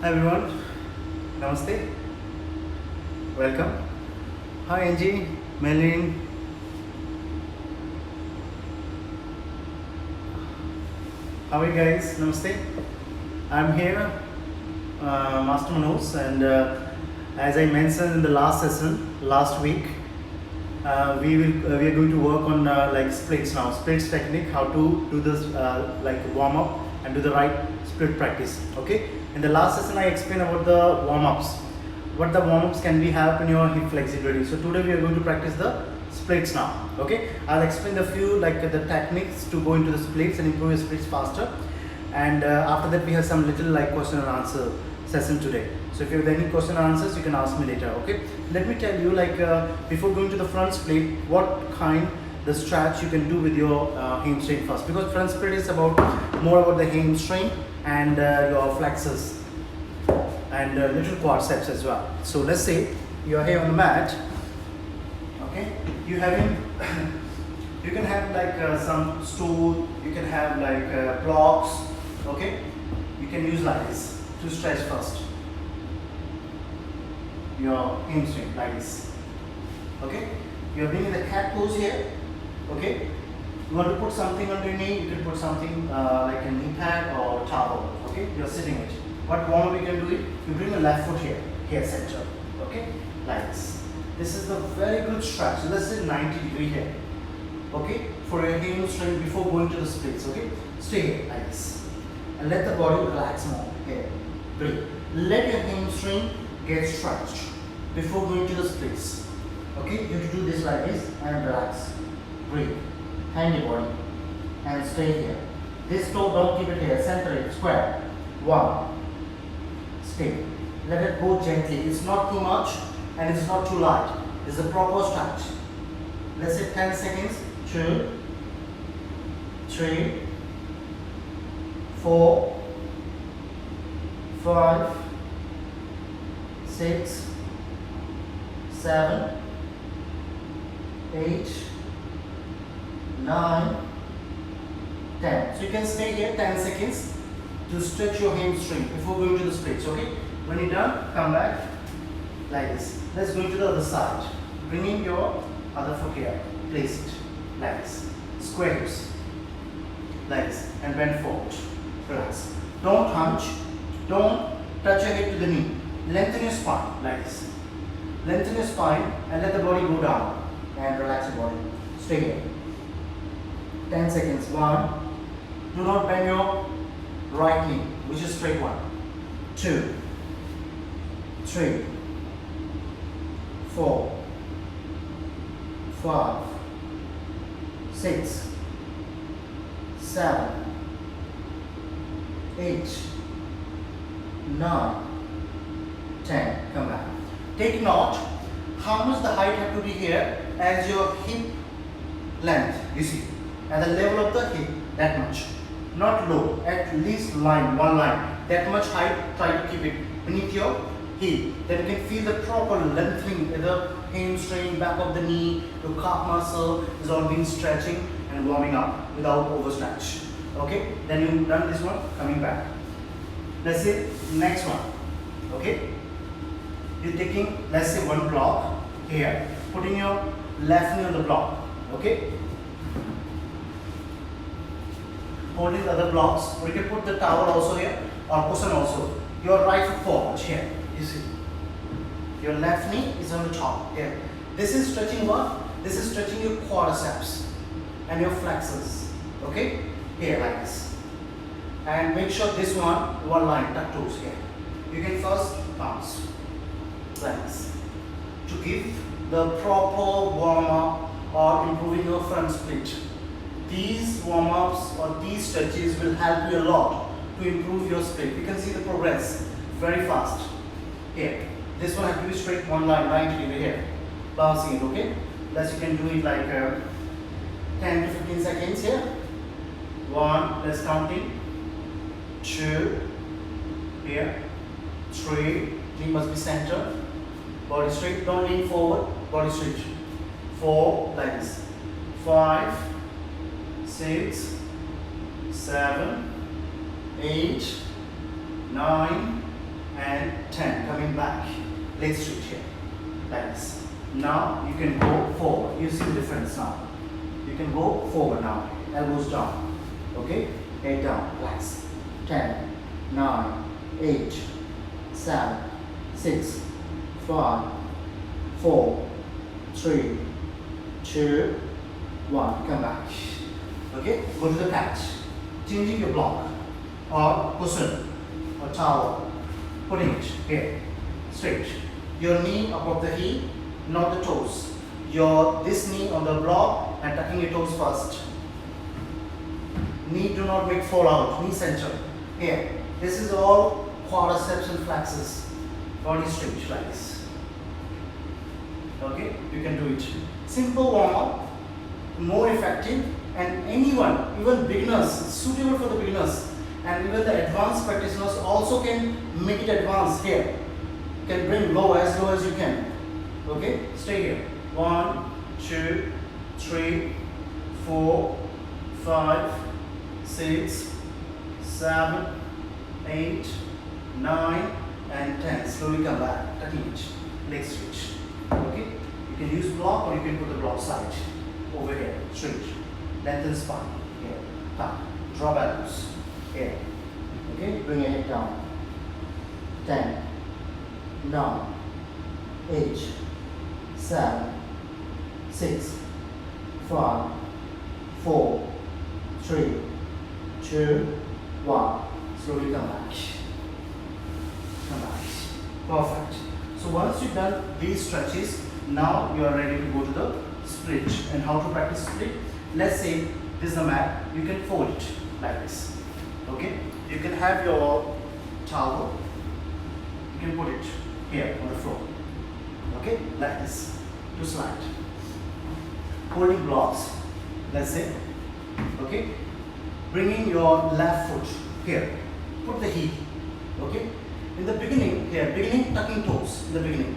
Hi everyone, Namaste, welcome. Hi Angie, Melin, how are you guys? Namaste. I'm here, Master Manoj, and as I mentioned in the last session, last week, we are going to work on like splits now, splits technique, how to do this like warm up and do the right split practice. Okay. In the last session, I explained about the warm ups. What the warm ups can be help in your hip flexibility. So today we are going to practice the splits now. Okay. I'll explain a few like the techniques to go into the splits and improve your splits faster. And after that, we have some little like question and answer session today. So if you have any question or answers, you can ask me later. Okay. Let me tell you like before going to the front split, what kind the stretch you can do with your hamstring first, because front split is about more about the hamstring and your flexors and little quadriceps as well. So let's say you are here on the mat. Okay. You having you can have like some stool, you can have like blocks. Okay. You can use like this to stretch first your hamstring like this. Okay. You are bringing the cat pose here. Okay. You want to put something on your knee, you can put something like a knee pad or towel. Okay. You are sitting it. What warm up you can do it? You bring the left foot here center. Okay. Like this. This is the very good stretch. So let's say 90-degree here. Okay. For your hamstring before going to the splits. Okay. Stay here like this. And let the body relax more. Here. Breathe. Let your hamstring get stretched before going to the splits. Okay, you have to do this like this and relax. Breathe. Hang your body and stay here. This toe, don't keep it here. Center it, square. 1. Stay. Let it go gently. It's not too much and it's not too light. It's a proper stretch. Let's say 10 seconds. 2, 3, 4, 5, 6, 7, 8, 9, 10. So you can stay here 10 seconds to stretch your hamstring before going to the splits. Okay? When you're done, come back like this. Let's go to the other side. Bringing your other foot here. Place it like this. Square hips like this and bend forward. Relax. Don't hunch. Don't touch your head to the knee. Lengthen your spine like this. Lengthen your spine and let the body go down and relax your body. Stay here. 10 seconds. 1. Do not bend your right knee, which is straight one. 2, 3, 4, 5, 6, 7, 8, 9, 10. Come back. Take note how much the height have to be here as your hip length. You see, at the level of the hip, that much. Not low, at least one line. That much height, try to keep it beneath your hip. Then you can feel the proper lengthening in the hamstring, back of the knee, your calf muscle is all being stretching and warming up without overstretch. Okay, then you've done this one, coming back. Let's say next one. Okay, you're taking, let's say, one block here, putting your left knee on the block. Okay, holding the other blocks, or you can put the towel also here or cushion also. Your right foot forward here. You see, your left knee is on the top here. This is stretching what? This is stretching your quadriceps and your flexors. Okay, here like this. And make sure this one line, tuck toes here. You can first bounce like this to give the proper warm up or improving your front split. These warm ups or these stretches will help you a lot to improve your split. You can see the progress very fast. Here, this one has to be straight one line, 90-degree here, bouncing it. Okay, plus you can do it like 10 to 15 seconds here. 1, let's counting. 2, here. 3, knee must be center. Body straight, don't lean forward, body straight. 4, like this. 5, 6, 7, 8, 9, and 10. Coming back. Legs straight here. Like this. Now you can go forward. You see the difference now. You can go forward now. Elbows down. Okay? Head down. Relax. 10, 9, 8, 7, 6, 5, 4, 3, 2, 1. Come back. Okay? Go to the catch. Changing your block or cushion or towel. Putting it here. Straight. Your knee above the heel, not the toes. This knee on the block and tucking your toes first. Knee do not make fall out. Knee center. Here. This is all quadriceps and flexors. Body straight like this. Okay? You can do it. Simple warm-up, more effective, and anyone, even beginners, it's suitable for the beginners, and even the advanced practitioners also can make it advanced here. Can bring low as you can. Okay? Stay here. 1, 2, 3, 4, 5, 6, 7, 8, 9, and 10. Slowly come back. Tucking it. Leg switch. Okay? You can use block or you can put the block side. Over here. Straight. Lengthen spine. Here. Tuck. Drop elbows. Here. Okay? Bring your head down. 10, 9, 8, 7, 6, 5, 4, 3, 2, 1. Slowly come back. Come back. Perfect. So once you've done these stretches, now you are ready to go to the split. And how to practice split? Let's say this is the mat. You can fold it like this. Okay? You can have your towel. You can put it here on the floor. Okay? Like this. To slide. Holding blocks. Let's say. Okay? Bringing your left foot here. Put the heel. Okay? In the beginning, here, tucking toes in the beginning.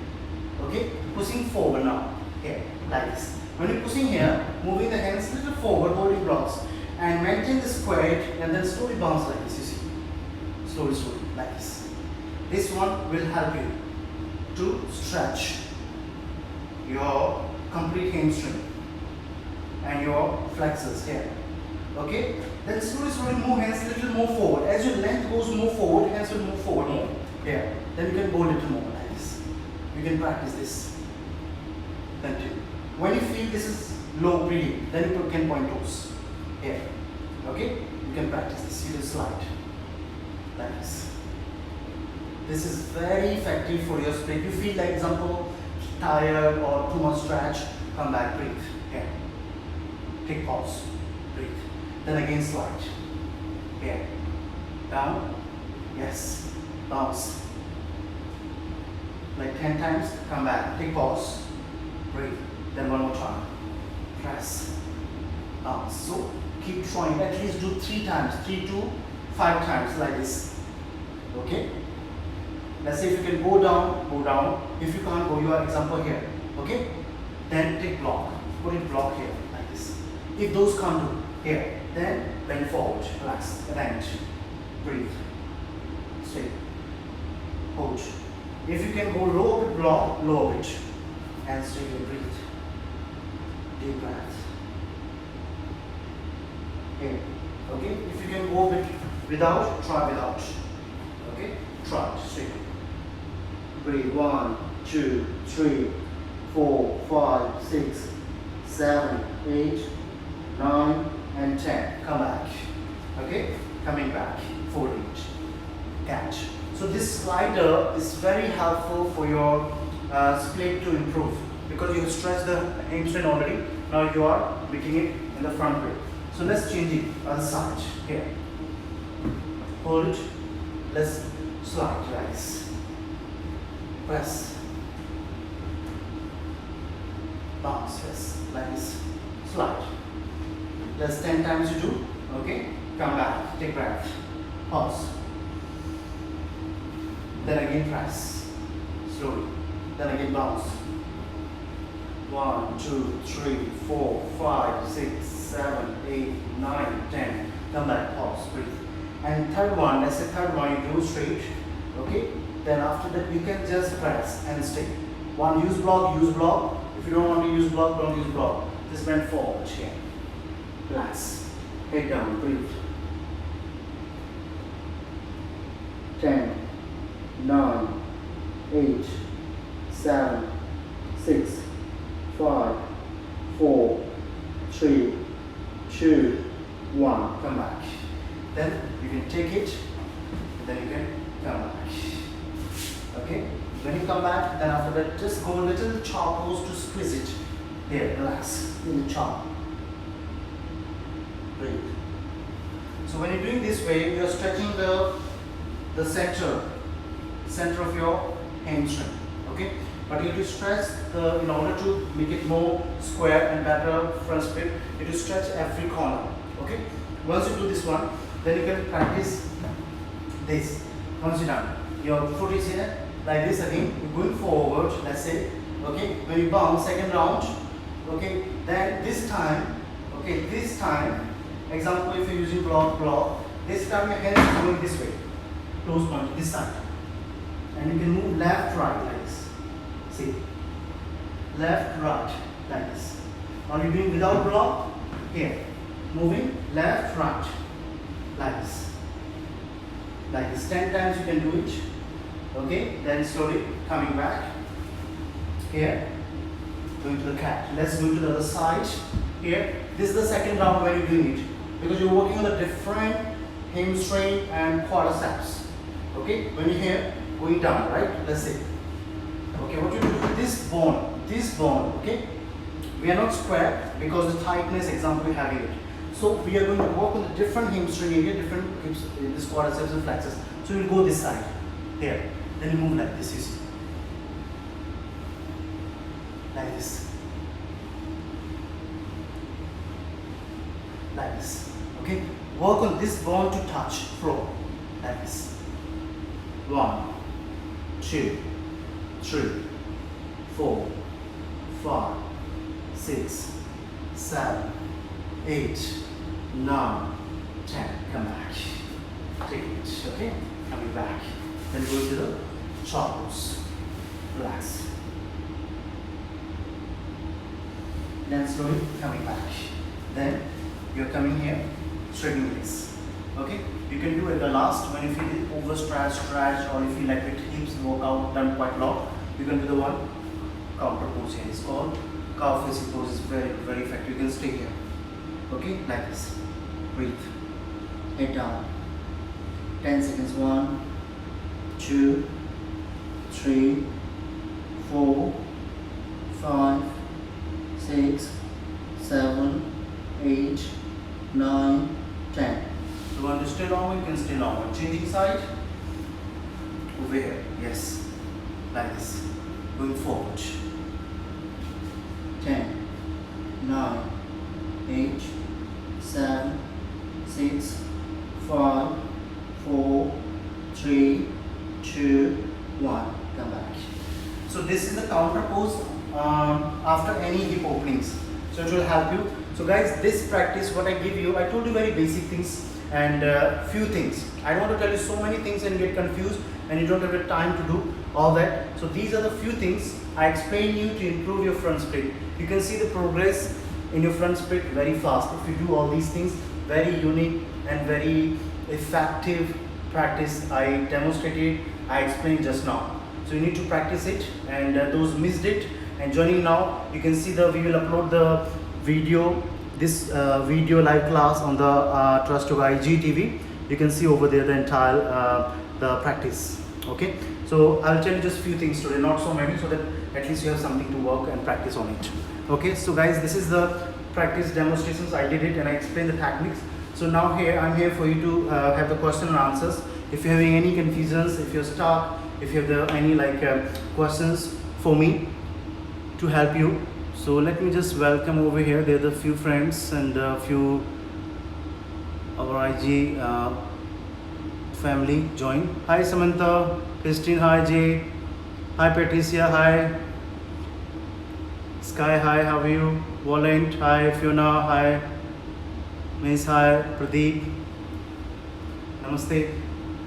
Okay? Pushing forward now. Here, like this. When you're pushing here, moving the hands a little forward, holding blocks. And maintain this quiet and then slowly bounce like this, you see. Slowly, like this. This one will help you to stretch your complete hamstring and your flexors here. Okay? Then slowly move hands a little more forward. As your length goes more forward, hands will move forward more. Here. Then you can go a little more like this. You can practice this. Continue. When you feel this is low breathing, then you can point toes. Here. Okay? You can practice this. You will slide. Like this. This is very effective for your split. You feel like, example, tired or too much stretch, come back, breathe. Here. Take pause. Breathe. Then again slide. Here. Down. Yes. Bounce. Like 10 times. Come back. Take pause. Breathe. Then one more time. Press. Bounce. So keep trying. At least do 3 times. 3 to 5 times like this. Okay? Let's say if you can go down, go down. If you can't go, your example here. Okay? Then take block. Put it block here like this. If those can't do, here. Then bend forward. Relax. Bend. Breathe. Stay. Hold. If you can go low bit, block, low bit. And stay here. Breathe. Deep breath. Here. Okay? If you can go bit without, try without. Okay? Try. Stay. Breathe. 1, 2, 3, 4, 5, 6, 7, 8, 9, and 10. Come back. Okay? Coming back. Fold it. Catch. So this slider is very helpful for your split to improve because you have stretched the hamstring already. Now you are making it in the front way. So let's change it other side. Here. Hold it. Let's slide. Rise. Press. Bounce. Yes. Like this. Slide. That's 10 times you do. Okay? Come back. Take breath. Pause. Then again press. Slowly. Then again bounce. 1, 2, 3, 4, 5, 6, 7, 8, 9, 10. Come back. Pause. Breathe. And third one, let's say third one, you do straight. Okay? Then after that you can just press and stay. One, use block, use block. If you don't want to use block, don't use block. Just bend forward here. Relax. Head down, breathe. 10, 9, 8, 7, 6, 5, 4, 3, 2, 1. Come back. Then you can take it, and then you can come back. Okay? When you come back, then after that, just go a little chop pose to squeeze it. Here, relax in the chop. Breathe. So when you're doing this way, you're stretching the center of your hamstring. Okay? But you have to stretch in order to make it more square and better front split, you have to stretch every corner. Okay? Once you do this one, then you can practice this. Once you're done, your foot is here, like this again, you're going forward, let's say. Okay? When you bounce, second round, okay, then this time, example, if you're using block, this time your hand is going this way, close point, this side. And you can move left, right, like this. See? Left, right, like this. Now you're doing without block, here. Moving left, right, like this. Like this. 10 times you can do it. Okay? Then slowly coming back. Here. Going to the cat. Let's go to the other side. Here. This is the second round when you're doing it. Because you're working on the different hamstring and quadriceps. Okay? When you're here, going down, right? Let's see. Okay, what you do with this bone, okay? We are not square because the tightness example we're having it. So we are going to work on the different hamstring area, different hips, this quadriceps and flexors. So you'll go this side, here. Then you move like this, you see. Like this. Like this. Okay? Work on this bone to touch floor. Like this. 1, 2, 3, 4, 5, 6, 7, 8, 9, 10. Come back. Take it. Okay? Coming back. Then go to the chop pose. Relax. Then slowly coming back. Then you're coming here, straightening this. Okay? You can do at the last when you feel overstretched, or you feel like it hips workout done quite long. You can do the one counter pose here. It's called cow facing pose. It's very, very effective. You can stay here. Okay? Like this. Breathe. Head down. 10 seconds. 1, 2, 3, 4, 5, 6, 7, 8, 9, 10. You want to stay longer, you can stay longer. Changing side. Over here. Yes. Like this. Going forward. 10, 9, 8, 7, 6, 5, 4, 3, 2, 1. Come back. So this is the counter pose after any hip openings. So it will help you. So guys, this practice, what I give you, I told you very basic things and few things. I don't want to tell you so many things and get confused and you don't have the time to do all that. So these are the few things I explain you to improve your front split. You can see the progress in your front split very fast if you do all these things. Very unique and very effective practice I demonstrated, I explained just now. So you need to practice it, and those missed it and joining now, you can see we will upload the video, this video live class on the Trust Yoga IGTV. You can see over there the entire the practice. Okay, so I'll tell you just few things today, not so many, so that at least you have something to work and practice on it. Okay, so guys, this is the practice demonstrations. I did it and I explained the techniques. So now I'm here for you to have the question and answers. If you're having any confusions, if you're stuck, if you have any questions for me to help you. So let me just welcome over here. There are a few friends and a few our IG family join. Hi Samantha, Christine, hi Jay, hi Patricia, hi Sky, hi, how are you? Valent, hi Fiona, hi Miss, hi Pradeep, namaste.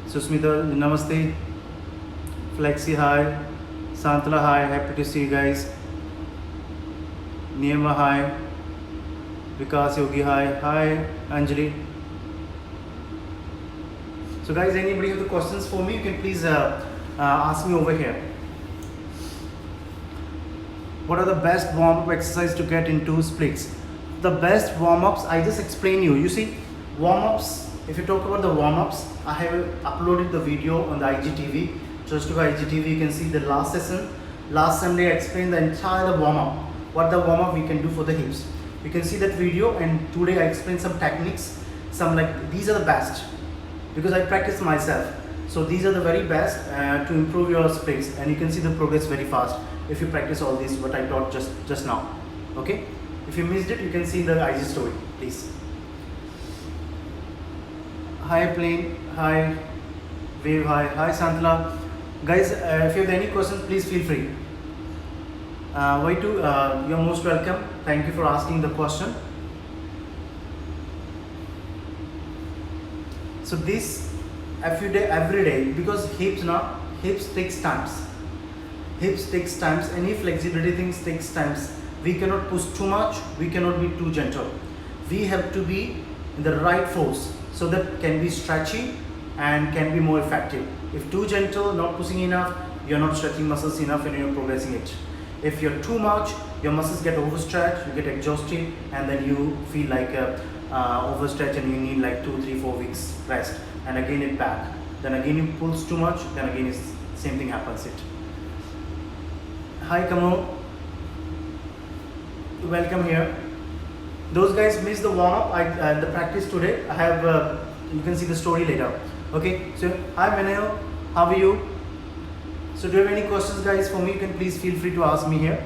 Susmita, namaste. Flexi, hi. Santala, hi. Happy to see you guys. Niyama, hi. Vikas Yogi, hi. Hi, Anjali. So guys, anybody have the questions for me? You can please ask me over here. What are the best warm-up exercise to get into splits? The best warm-ups, I just explain you. You see, warm-ups, if you talk about the warm-ups, I have uploaded the video on the IGTV. Just to IGTV, you can see the last session. Last Sunday, I explained the entire warm-up. What the warm-up we can do for the hips. You can see that video, and today I explained some techniques. Some like, these are the best. Because I practice myself. So these are the very best to improve your splits, and you can see the progress very fast if you practice all these what I taught just now. Okay, if you missed it, you can see in the IG story, please. Hi Plane, hi Wave, hi Santala. Guys, if you have any questions, please feel free. You're most welcome. Thank you for asking the question. So this every day, because hips takes times. Hips takes times. Any flexibility things takes times. We cannot push too much. We cannot be too gentle. We have to be in the right force so that can be stretchy and can be more effective. If too gentle, not pushing enough, you're not stretching muscles enough and you're progressing it. If you're too much, your muscles get overstretched, you get exhausted, and then you feel like overstretch and you need like 2, 3, 4 weeks rest, and again it back. Then again you pulls too much, then again it's same thing happens it. Hi Kamo, welcome here. Those guys missed the warm-up, the practice today. I have, you can see the story later. Okay, so hi Maneo, how are you? So do you have any questions guys for me? You can please feel free to ask me here.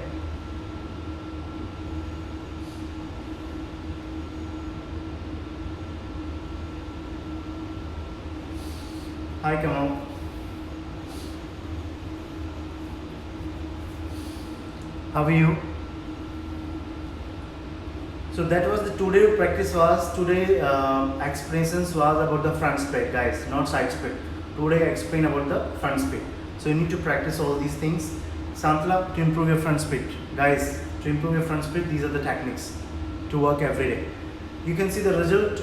Hi Kamal. How are you? So that was the today practice was, today explanations was about the front split guys, not side split. Today I explain about the front split. So you need to practice all these things. Santala, to improve your front split. Guys, to improve your front split, these are the techniques to work every day. You can see the result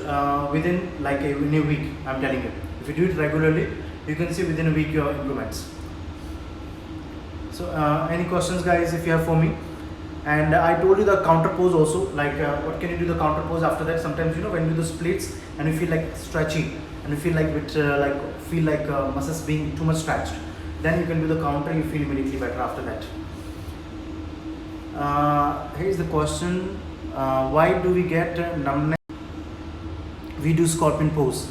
within like in a week, I'm telling you. If you do it regularly, you can see within a week your improvements. So any questions guys if you have for me? And I told you the counter pose also, like what can you do the counter pose after that? Sometimes you know when you do the splits and you feel like stretchy and you feel like muscles being too much stretched, then you can do the counter, you feel immediately better after that. Here's the question, why do we get numbness? We do scorpion pose.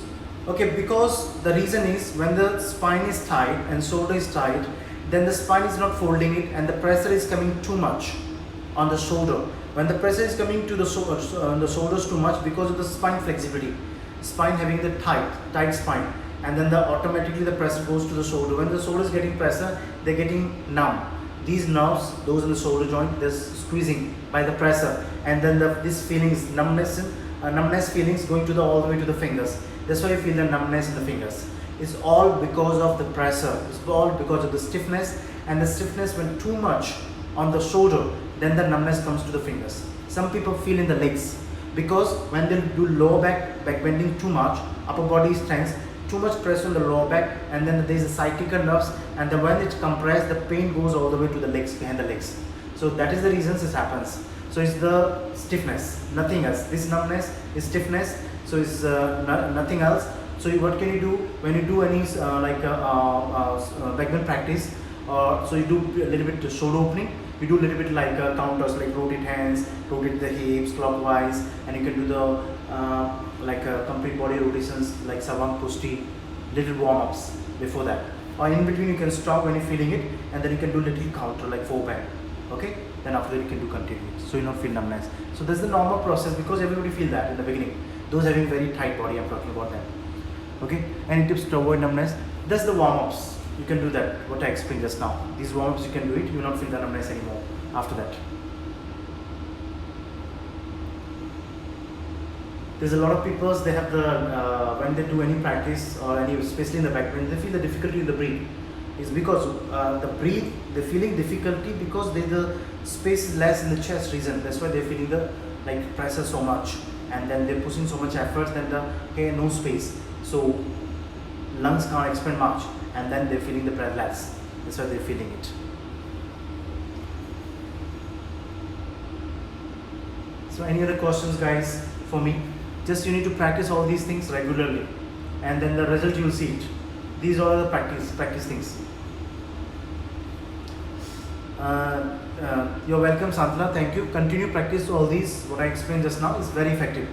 Okay, because the reason is when the spine is tight and shoulder is tight, then the spine is not folding it and the pressure is coming too much on the shoulder. When the pressure is coming to the shoulders too much because of the spine flexibility, spine having the tight spine, and then automatically the pressure goes to the shoulder. When the shoulder is getting pressure, they're getting numb. These nerves, those in the shoulder joint, they're squeezing by the pressure, and then this feelings, numbness feelings going to all the way to the fingers. That's why you feel the numbness in the fingers. It's all because of the pressure. It's all because of the stiffness, and the stiffness when too much on the shoulder, then the numbness comes to the fingers. Some people feel in the legs because when they do lower back bending too much, upper body is tense, too much pressure on the lower back, and then there is a cyclical nerves, and then when it's compressed, the pain goes all the way to the legs, behind the legs. So that is the reason this happens. So it's the stiffness, nothing else. This numbness is stiffness, so it's nothing else. So what can you do when you do any backbend practice? So you do a little bit shoulder opening. You do a little bit like counters, like rotate hands, rotate the hips clockwise, and you can do the complete body rotations like Savang Pushti, little warm-ups before that. Or in between you can stop when you're feeling it, and then you can do little counter like 4 bend. Okay? Then after that you can do continuous, so you not feel numbness. So that's the normal process because everybody feel that in the beginning. Those having very tight body, I'm talking about them. Okay? Any tips to avoid numbness? That's the warm-ups. You can do that, what I explained just now. These warm-ups you can do it, you will not feel the numbness anymore after that. There's a lot of people, they have the, when they do any practice or any, especially in the back, when they feel the difficulty in the breath. is because the breathe, they're feeling difficulty because the space is less in the chest region. That's why they're feeling the like pressure so much, and then they're pushing so much effort, then the here no space, so lungs can't expand much, and then they're feeling the breath less. That's why they're feeling it. So any other questions, guys, for me? Just you need to practice all these things regularly, and then the result you will see it. These are the practice things. You're welcome, Santana. Thank you. Continue practice all these. What I explained just now is very effective.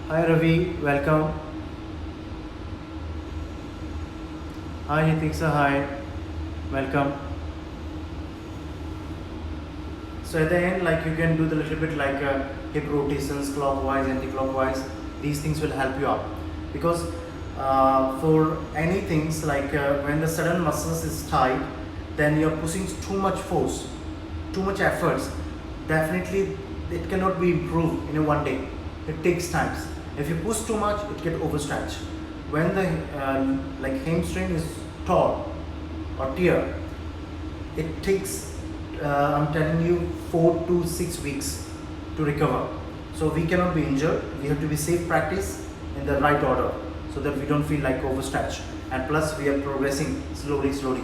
Hi Ravi, welcome. Hi Hitiksa, hi, welcome. So at the end, like you can do the little bit like hip rotations, clockwise, anti-clockwise. These things will help you out, because for any things like when the sudden muscles is tight, then you're pushing too much force, too much efforts. Definitely, it cannot be improved in a one day. It takes times. If you push too much, it get overstretched. When the like hamstring is torn or tear, it takes I'm telling you 4 to 6 weeks to recover. So we cannot be injured. We have to be safe practice in the right order, so that we don't feel like overstretched. And plus we are progressing slowly.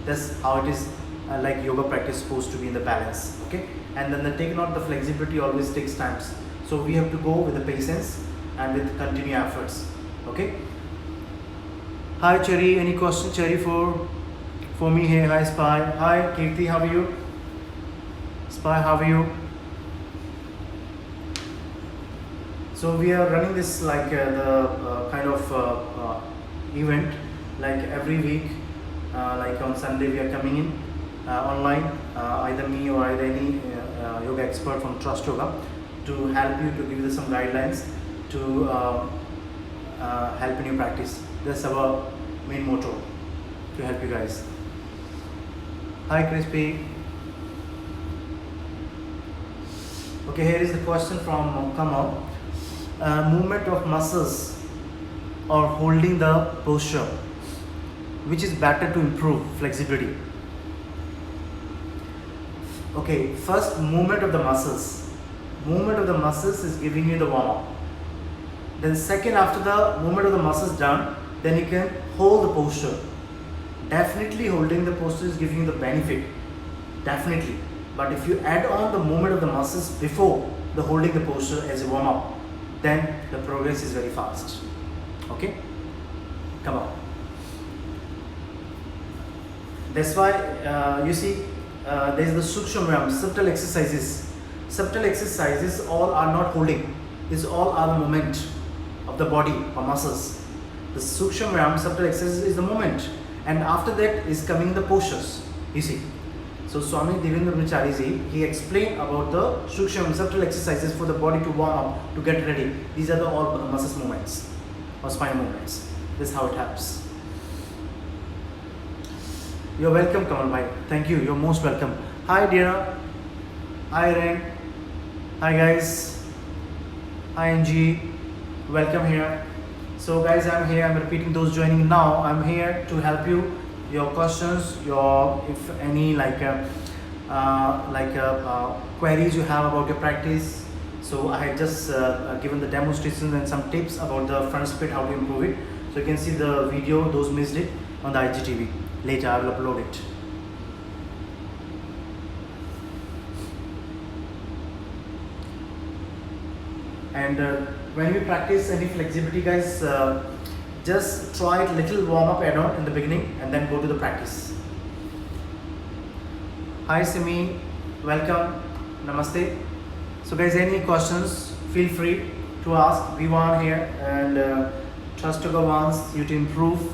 That's how it is. Like yoga practice supposed to be in the balance. Okay. And then the taking out the flexibility always takes times. So we have to go with the patience and with continued efforts. Okay. Hi Cherry, any question Cherry for me here? Hi Spy. Hi Kirti, how are you? Spy, how are you? So we are running this like the kind of event, like every week, like on Sunday we are coming in online, either me or either any yoga expert from Trust Yoga, to help you, to give you some guidelines to help in your practice. That's our main motto, to help you guys. Hi Crispy. Okay, here is the question from Kamal. Movement of muscles or holding the posture, which is better to improve flexibility? Okay, first, movement of the muscles. Movement of the muscles is giving you the warm up. Then second, after the movement of the muscles done, then you can hold the posture. Definitely holding the posture is giving you the benefit, definitely. But if you add on the movement of the muscles before the holding the posture as a warm up, then the progress is very fast. Okay, come on. That's why you see there is the Sukshma Vyayam, subtle exercises. Subtle exercises all are not holding. These all are the movement of the body or muscles. The Sukshma Vyayam, subtle exercise, is the movement, and after that is coming the postures. You see. So Swami Devendra Brahmachari ji, he explained about the Sukshma subtle exercises for the body to warm up, to get ready. These are the all muscle movements or spine movements. This is how it happens. You're welcome, Kamal bhai. Thank you. You're most welcome. Hi Dina. Hi Ren. Hi guys. Hi NG. Welcome here. So guys, I'm here. I'm repeating those joining now. I'm here to help you. Your questions, your if any queries you have about your practice. So I had just given the demonstrations and some tips about the front split, how to improve it. So you can see the video, those missed it, on the IGTV. Later I will upload it. And when we practice any flexibility, guys, just try a little warm up add on in the beginning and then go to the practice. Hi Simi, welcome, namaste. So guys, any questions, feel free to ask. We want here, and Trust Yoga wants you to improve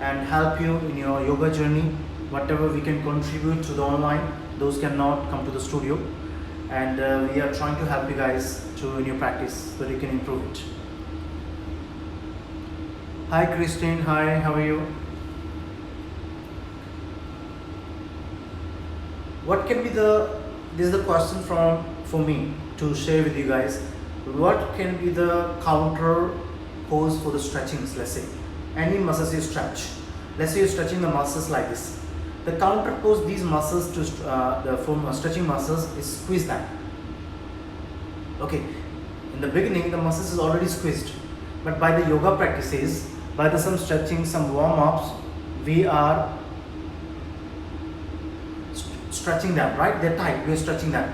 and help you in your yoga journey. Whatever we can contribute to the online, those cannot come to the studio, and we are trying to help you guys to in your practice so that you can improve it. Hi Christine, hi, how are you? What can be this is the question for me to share with you guys. What can be the counter pose for the stretchings, let's say? any muscles you stretch. Let's say you're stretching the muscles like this. The counter pose these muscles to the stretching muscles is squeeze them. Okay, in the beginning the muscles is already squeezed, but by the yoga practices, by some stretching, some warm-ups, we are stretching them, right? They're tight, we're stretching them.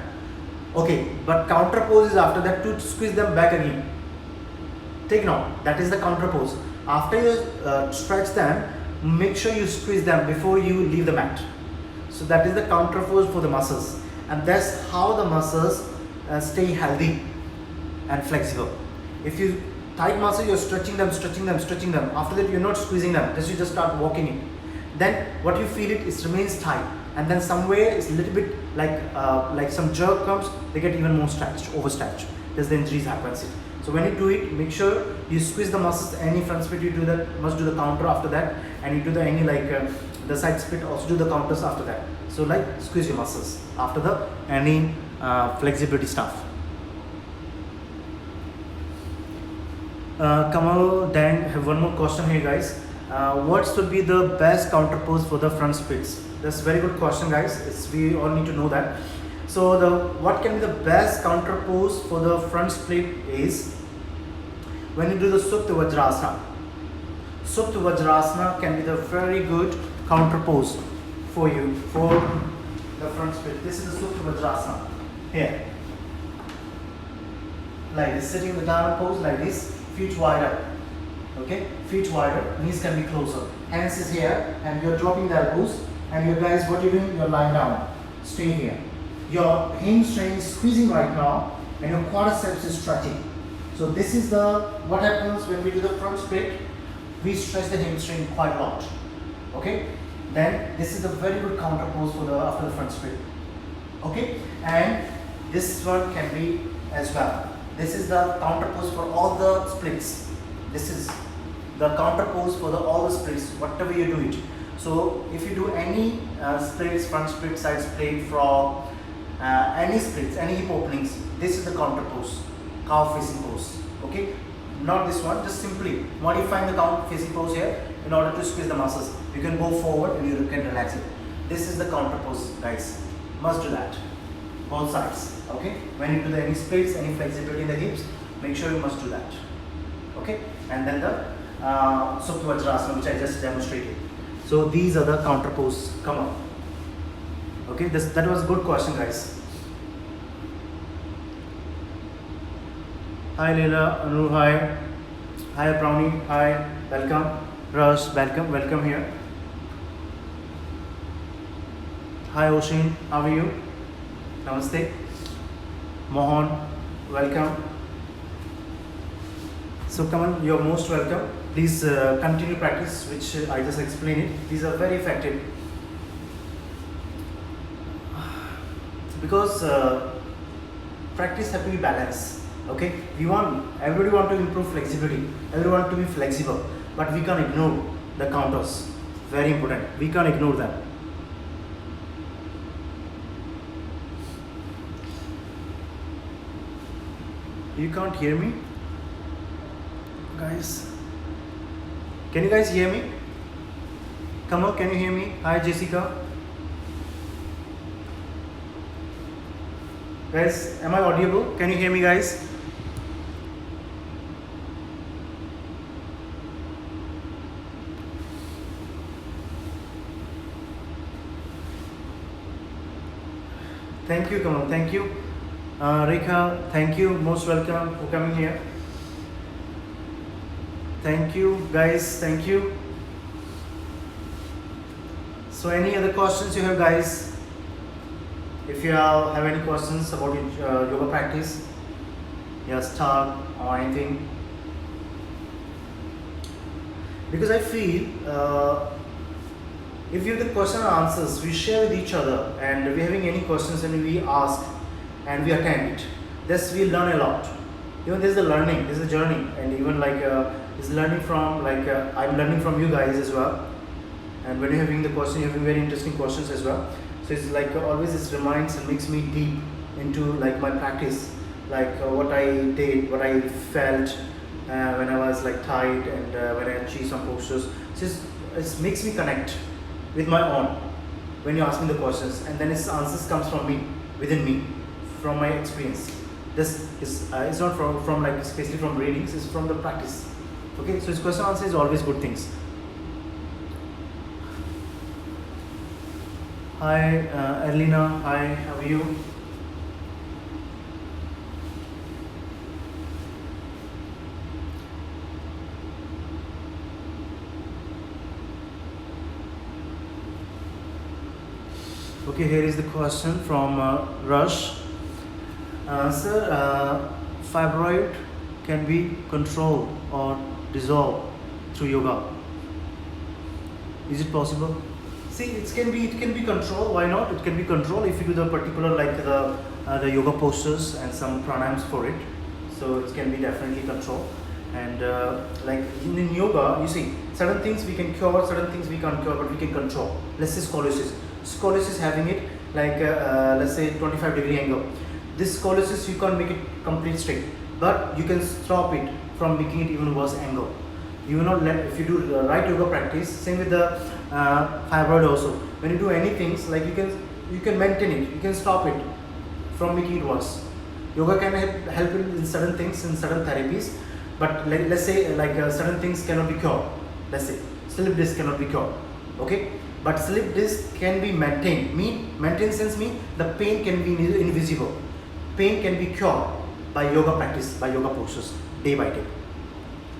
Okay, but counter pose is after that to squeeze them back again. Take note, that is the counter pose. After you stretch them, make sure you squeeze them before you leave the mat. So that is the counter pose for the muscles, and that's how the muscles stay healthy and flexible. If you tight muscle, you're stretching them. After that, you're not squeezing them. You just start walking it. Then what you feel it remains tight, and then somewhere it's a little bit like some jerk comes, they get even more stretched, overstretched. There's the injuries happens. So when you do it, make sure you squeeze the muscles. Any front split you do that, must do the counter after that, and you do the any the side split, also do the counters after that. So like squeeze your muscles after the any flexibility stuff. Kamal Dan have one more question here, guys. What should be the best counter pose for the front splits? That's a very good question, guys. We all need to know that. So what can be the best counter pose for the front split is when you do the Supta Vajrasana. Supta Vajrasana can be the very good counter pose for you for the front split. This is the Supta Vajrasana. Here. Like this, sitting in the diamond pose like this, feet wider. Okay, feet wider, knees can be closer. Hands is here, and you're dropping the elbows. And you guys, what you're doing, you're lying down. Stay here. Your hamstring is squeezing right now, and your quadriceps is stretching. So this is what happens when we do the front split. We stretch the hamstring quite a lot. Okay. Then this is a very good counter pose for after the front split. Okay. And this one can be as well. This is the counter pose for all the splits. This is the counter pose for all the splits, whatever you do it. So if you do any splits, front split, side split, frog, any splits, any hip openings, this is the counter pose, cow facing pose. Okay, not this one, just simply modifying the cow facing pose here in order to squeeze the muscles. You can go forward and you can relax it. This is the counter pose, guys. Must do that, both sides. Okay, when you do any splits, any flexibility in the hips, make sure you must do that. Okay, and then the Supta Vajrasana, which I just demonstrated. So these are the counter pose. Come on. Okay, that was a good question, guys. Hi Leila, Anu, hi. Hi Brownie, hi. Welcome. Rush, welcome here. Hi Oshin, how are you? Namaste. Mohan, welcome. So come on, you're most welcome. Please continue practice, which I just explained it. These are very effective. Because practice has to be balanced. Okay, everybody want to improve flexibility. Everyone want to be flexible, but we can't ignore the counters. Very important. We can't ignore them. You can't hear me, guys. Can you guys hear me? Come on, can you hear me? Hi Jessica. Guys, am I audible? Can you hear me, guys? Thank you, come on, thank you. Rekha, thank you, most welcome for coming here. Thank you, guys, thank you. So any other questions you have, guys? If you have any questions about yoga practice, start or anything. Because I feel if you have the question and answers, we share with each other, and if we're having any questions and we ask and we attend it, thus we learn a lot. Even this is the learning, this is a journey, and even is learning from I'm learning from you guys as well. And when you're having the question, you're having very interesting questions as well. So it's always it reminds and makes me deep into my practice, what I did, what I felt, when I was like tired, and when I achieve some postures. It makes me connect with my own when you ask me the questions, and then its answers comes from me, within me, from my experience. This is it's not from like especially from readings, it's from the practice. Okay, so his question answer is always good things. Hi, Erlina. Hi, how are you? Okay, here is the question from Rush. Sir, fibroid can be controlled or dissolved through yoga. Is it possible? See, it can be controlled. Why not? It can be controlled if you do the particular like the yoga postures and some pranayams for it. So it can be definitely controlled. And like in yoga, you see, certain things we can cure, certain things we can't cure, but we can control. Let's say scoliosis. Scoliosis having it like let's say 25-degree angle. This scoliosis you can't make it complete straight, but you can stop it from making it even worse angle. You will not let, if you do the right yoga practice, same with the fibroid also. When you do anything, like you can maintain it, you can stop it from making it worse. Yoga can help in certain things, in certain therapies, but let's say like certain things cannot be cured. Let's say slip disc cannot be cured. Okay, but slip disc can be maintained. Maintain sense mean the pain can be invisible. Pain can be cured by yoga practice, by yoga postures, day by day.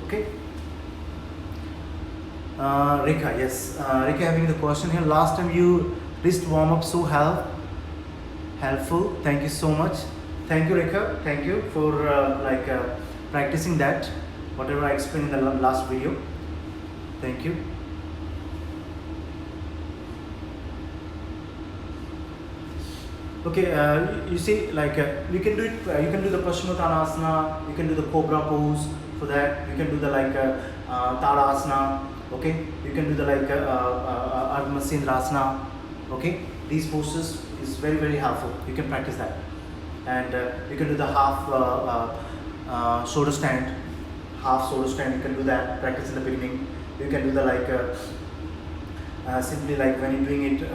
Okay. Rekha, yes. Rekha having the question here. Last time you wrist warm up so helpful. Thank you so much. Thank you, Rekha. Thank you for practicing that. Whatever I explained in the last video. Thank you. Okay, you see, like you can do it. You can do the Paschimottanasana. You can do the Cobra pose. For that, you can do the like Tadasana. Okay, you can do the like Ardha Matsyendrasana. Okay, these poses is very helpful. You can practice that, and you can do the half shoulder stand. Half shoulder stand. You can do that. Practice in the beginning. You can do the like simply like when you're doing it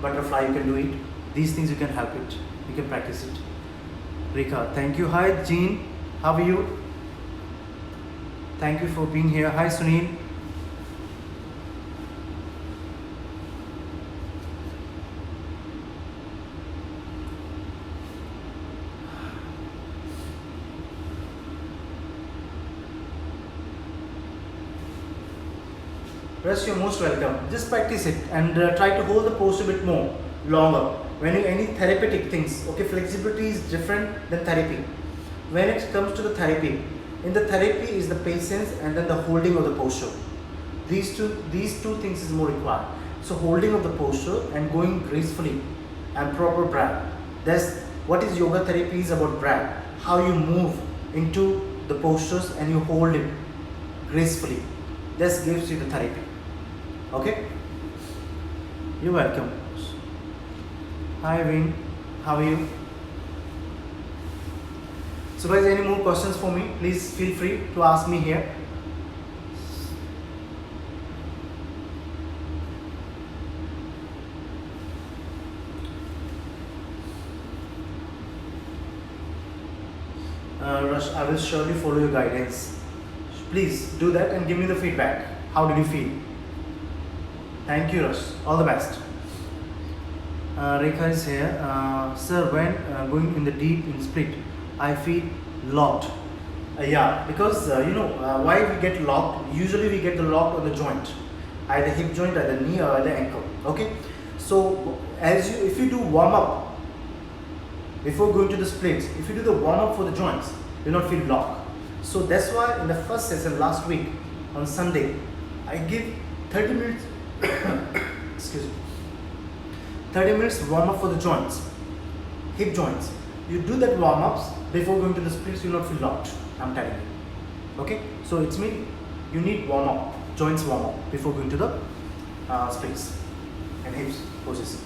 butterfly. You can do it. These things you can help it. You can practice it. Rekha, thank you. Hi, Jean. How are you? Thank you for being here. Hi, Sunil. Rest, you're most welcome. Just practice it and try to hold the pose a bit more longer. When you any therapeutic things, okay, flexibility is different than therapy. When it comes to the therapy, in the therapy is the patience and then the holding of the posture. These two things is more required. So holding of the posture and going gracefully and proper breath. That's what is yoga therapy is about, breath. How you move into the postures and you hold it gracefully. This gives you the therapy. Okay? You're welcome. Hi Wing, how are you? So guys, any more questions for me? Please feel free to ask me here. Rush, I will surely follow your guidance. Please do that and give me the feedback. How did you feel? Thank you, Rush. All the best. Rekha is here. Sir, when going in the deep in split, I feel locked. Yeah, because why we get locked? Usually we get the lock on the joint, either hip joint, either knee, or either ankle. Okay. So if you do warm up before going to the splits, if you do the warm up for the joints, you'll not feel locked. So that's why in the first session last week on Sunday, I give 30 minutes. Excuse me. 30 minutes warm up for the joints, hip joints. You do that warm ups before going to the splits, you'll not feel locked. I'm telling you. Okay, so it's me. You need warm up, joints warm up before going to the splits and hips poses.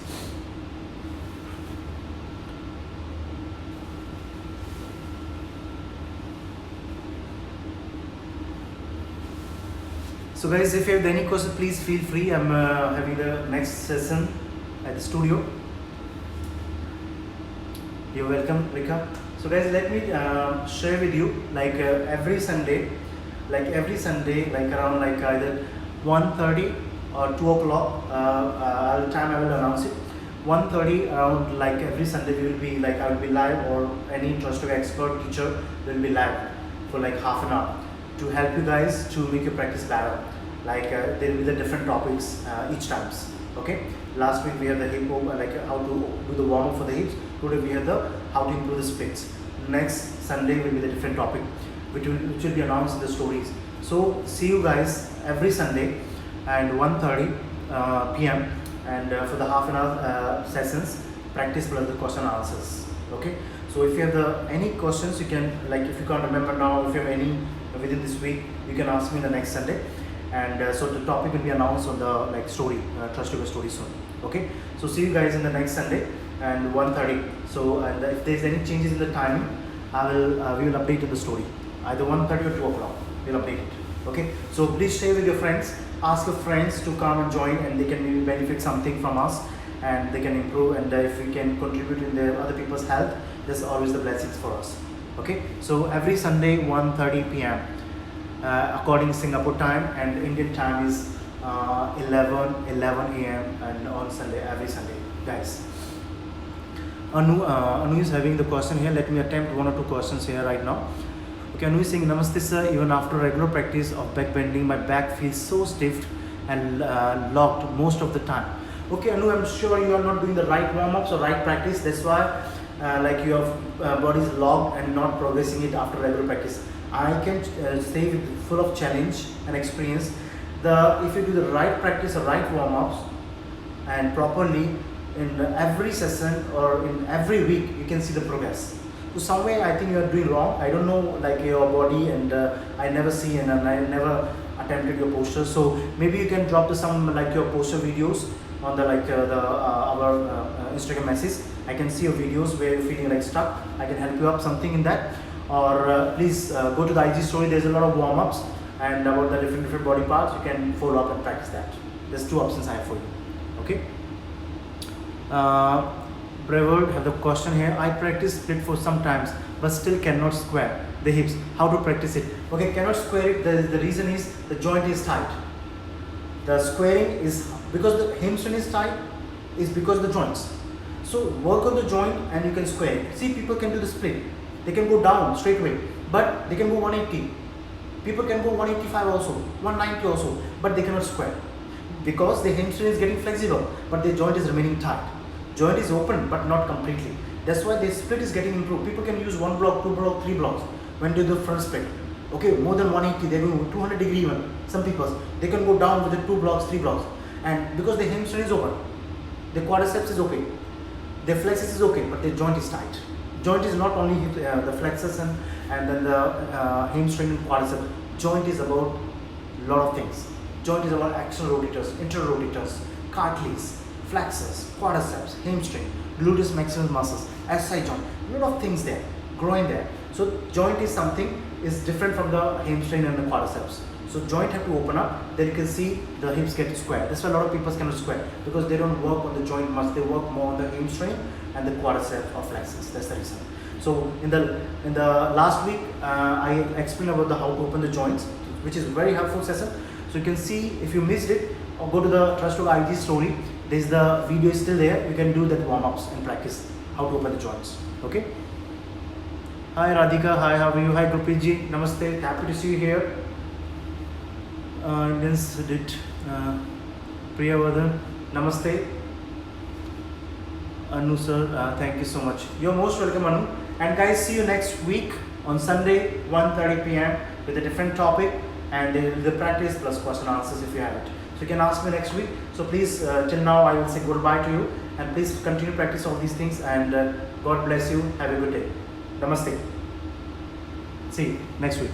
So guys, if you have any question, please feel free. I'm having the next session at the studio. You're welcome, Rika. So guys, let me share with you like every Sunday, like around like either 1:30 or 2 o'clock. Time I will announce it. 1:30 around, like every Sunday we will be like, I will be live, or any Trustwave expert teacher will be live for like half an hour to help you guys to make your practice better. Like there will be the different topics each times. Okay. Last week we had the hip like how to do the warm up for the hips. Today we have the how to improve the splits. Next Sunday will be the different topic, which will be announced in the stories. So see you guys every Sunday and 1:30 p.m. and for the half an hour sessions, practice plus the question and answers. Okay. So if you have any questions, you can, like if you can't remember now, if you have any within this week, you can ask me the next Sunday. And so the topic will be announced on the like story, Trustwave story soon. Okay. So see you guys in the next Sunday and 1:30. So and if there's any changes in the timing, we will update in the story. Either 1:30 or 2 o'clock. We'll update it. Okay. So please share with your friends. Ask your friends to come and join, and they can maybe benefit something from us, and they can improve. And if we can contribute in the other people's health, that's always the blessings for us. Okay. So every Sunday 1:30 p.m. According to Singapore time, and Indian time is 11 a.m. and on Sunday, every Sunday, guys. Anu is having the question here. Let me attempt one or two questions here right now. Okay, Anu is saying, Namaste sir, even after regular practice of back bending, my back feels so stiff and locked most of the time. Okay, Anu, I'm sure you are not doing the right warm-ups or right practice. That's why like your body is locked and not progressing it after regular practice. I can say with full of challenge and experience, if you do the right practice or right warm-ups and properly in every session or in every week, you can see the progress. So somewhere I think you are doing wrong. I don't know like your body, and I never see and I never attempted your posture. So maybe you can drop some like your posture videos on the like our Instagram message. I can see your videos where you're feeling like stuck. I can help you up something in that. Or please go to the IG story. There's a lot of warm-ups and about the different body parts. You can follow up and practice that. There's two options I have for you. Okay. Brevard have the question here. I practice split for some times, but still cannot square the hips. How to practice it? Okay, cannot square it. The reason is the joint is tight. The squaring is because the hamstring is tight, is because of the joints. So work on the joint and you can square it. See, people can do the split. They can go down straight away, but they can go 180. People can go 185 also, 190 also, but they cannot square because the hamstring is getting flexible, but the joint is remaining tight. Joint is open, but not completely. That's why the split is getting improved. People can use 1 block, 2 block, 3 blocks when they do the front split. Okay, more than 180, they do 200 degree even. Some people, they can go down with the 2 blocks, 3 blocks. And because the hamstring is open, the quadriceps is okay, the flexus is okay, but the joint is tight. Joint is not only the flexus and then the hamstring and quadriceps. Joint is about a lot of things. Joint is about external rotators, internal rotators, cartilage, flexus, quadriceps, hamstring, gluteus maximus muscles, SI joint, a lot of things there, growing there. So joint is something is different from the hamstring and the quadriceps. So joint have to open up, then you can see the hips get square. That's why a lot of people cannot square, because they don't work on the joint much. They work more on the hamstring and the quadriceps or flexus. That's the reason. So in the last week, I explained about how to open the joints, which is a very helpful session. So you can see, if you missed it, or go to the Trustwave IG story. There's the video is still there. You can do that warm-ups and practice how to open the joints. Okay. Hi Radhika. Hi, how are you? Hi Gurpreet ji. Namaste. Happy to see you here. Indians did Priyavardhan. Namaste. Anu sir, thank you so much. You're most welcome, Anu. And guys, see you next week on Sunday, 1:30 p.m. with a different topic, and the practice plus question answers if you have it. So you can ask me next week. So please, till now I will say goodbye to you, and please continue practice all these things, and God bless you. Have a good day. Namaste. See you next week.